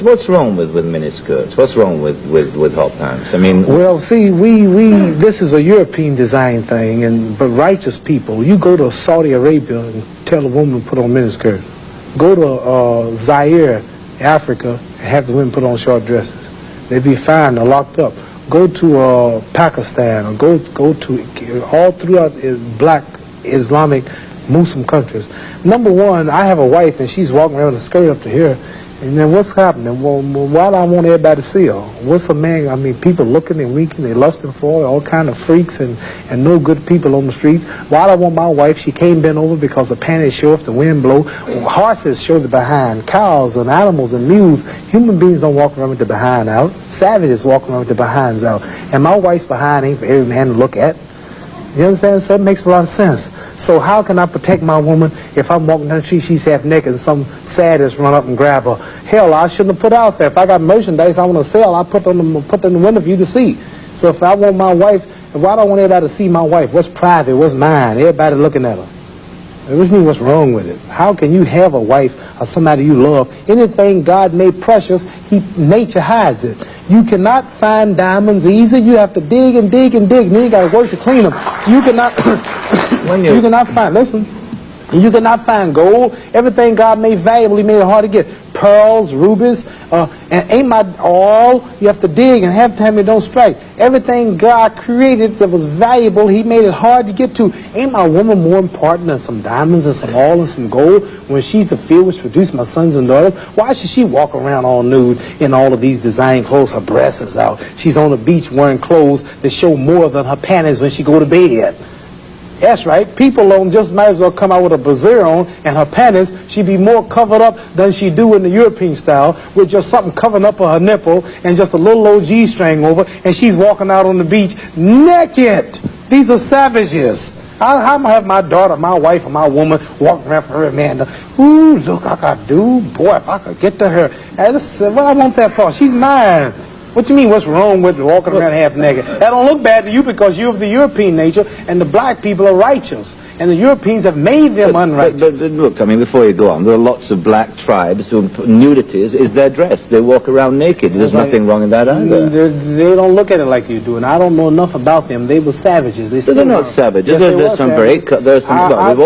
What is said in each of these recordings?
What's wrong with miniskirts? What's wrong with hot pants? I mean... Well, see, this is a European design thing, but righteous people, you go to Saudi Arabia and tell a woman to put on miniskirt. Go to Zaire, Africa, and have the women put on short dresses. They'd be fine, they're locked up. Go to Pakistan, or go to all throughout black Islamic Muslim countries. Number one, I have a wife and she's walking around with a skirt up to here, and then what's happening? Well, why do I want everybody to see her? What's a man? I mean, people looking and winking, they lusting for her, all kind of freaks and no good people on the streets. Why do I want my wife? She can't bend over because the panties show if the wind blow. Horses show the behind. Cows and animals and mules. Human beings don't walk around with the behind out. Savages walk around with the behinds out. And my wife's behind ain't for every man to look at. You understand? So it makes a lot of sense. So how can I protect my woman if I'm walking down the street, she's half naked, and some sadist run up and grab her? Hell, I shouldn't have put out there. If I got merchandise I want to sell, I put in the window for you to see. So if I want my wife, why do I want everybody to see my wife? What's private? What's mine? Everybody looking at her. Which means what's wrong with it? How can you have a wife or somebody you love? Anything God made precious, nature hides it. You cannot find diamonds easy. You have to dig and dig and dig. And then you got to work to clean them. You cannot, you cannot find, listen, you cannot find gold. Everything God made valuable, He made it hard to get. Pearls, rubies, and ain't my all. You have to dig, and half the time it don't strike. Everything God created that was valuable, He made it hard to get to. Ain't my woman more important than some diamonds and some oil and some gold when she's the field which produced my sons and daughters? Why should she walk around all nude in all of these design clothes? Her breasts is out. She's on the beach wearing clothes that show more than her panties when she go to bed. That's right. People just might as well come out with a brassiere on and her panties. She'd be more covered up than she do in the European style with just something covering up her nipple and just a little old G-string over, and she's walking out on the beach naked. These are savages. How am I have my daughter, my wife, or my woman walking around for her man? Ooh, look, I could do. Boy, if I could get to her. What I want that for? She's mine. What you mean, what's wrong with walking around half naked? That don't look bad to you because you're of the European nature, and the black people are righteous. And the Europeans have made them unrighteous. But look, I mean, before you go on, there are lots of black tribes who nudity is their dress. They walk around naked. There's nothing wrong in that either. They don't look at it like you do, and I don't know enough about them. They were savages. They're not savages. Yes,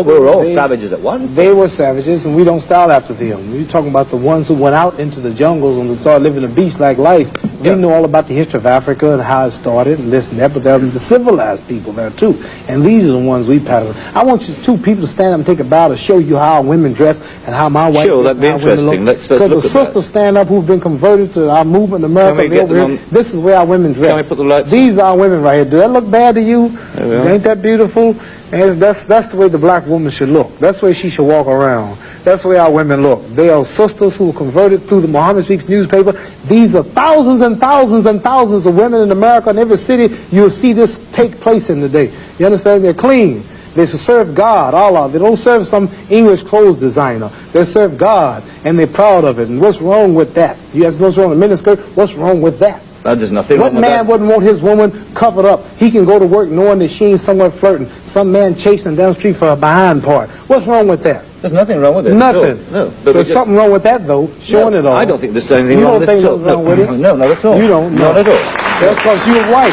we're all savages at once. They were savages, and we don't style after them. You're talking about the ones who went out into the jungles and started living a beach-like life. We know all about the history of Africa and how it started and this and that, but there are the civilized people there too. And these are the ones we pattern. I want you two people to stand up and take a bow to show you how women dress and how my wife Sure, that'd be interesting. Let's look at that. Because the sisters stand up who've been converted to our movement in America. This is where our women dress. Can we put the lights? These are our women right here. Do that look bad to you? Ain't that beautiful? And that's the way the black woman should look. That's the way she should walk around. That's the way our women look. They are sisters who were converted through the Muhammad Speaks newspaper. These are thousands and thousands and thousands of women in America. In every city, you'll see this take place in the day. You understand? They're clean. They serve God, Allah. They don't serve some English clothes designer. They serve God, and they're proud of it. And what's wrong with that? You ask what's wrong with miniskirt? What's wrong with that? There's nothing wrong with that. What man wouldn't want his woman covered up? He can go to work knowing that she ain't somewhere flirting. Some man chasing down the street for a behind part. What's wrong with that? There's nothing wrong with it. Nothing. No. So there's something wrong with that, though, showing it all. I don't think there's anything wrong with it. You don't think there's wrong with it? No, not at all. You don't? Not at all. That's because you're white.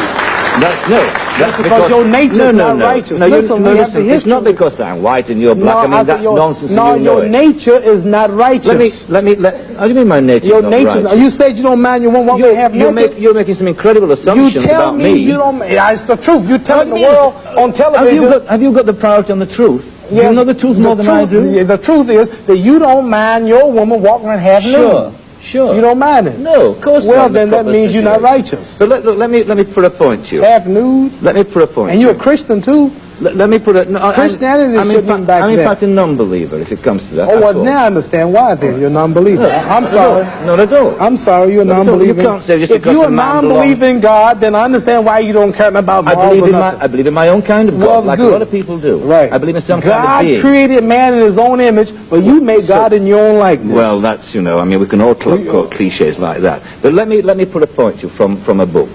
That's because your nature is not righteous. Listen, it's not because I'm white and you're black. I mean, that's nonsense. No, your nature is not righteous. How do you mean my nature is not righteous? You said you don't mind your woman walking half naked. You're making some incredible assumptions about me. You don't. It's the truth. You're telling the world on television. Have you got the priority on the truth? Yes, you know the truth more than I do. The truth is that you don't mind your woman walking around half naked. Sure. You don't mind it? No, of course not. Well, then that means you're not righteous. But let me put a point to you. Half nude? Let me put a point. And you're a Christian too? Let me put it. No, Christianity shouldn't be back I'm in fact a non-believer if it comes to that. Oh, well, now I understand why then. You're a non-believer. No, I'm sorry. Not at all. I'm sorry, you're a non-believer. You can't say just if you're a non-believer in God, then I understand why you don't care about morals or nothing. I believe in my own kind of God, like a lot of people do. Right. I believe in some kind of being. God created man in his own image, but you made God in your own likeness. Well, that's, I mean, we can all quote cliches like that. But let me put a point to you from a book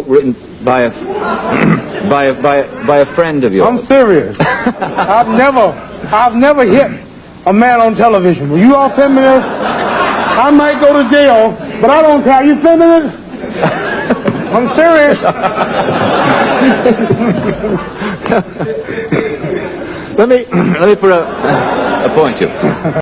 written by a friend of yours. I'm serious. I've never hit a man on television. Were you all familiar? I might go to jail, but I don't care. You sending it? I'm serious. Let me put a point to you.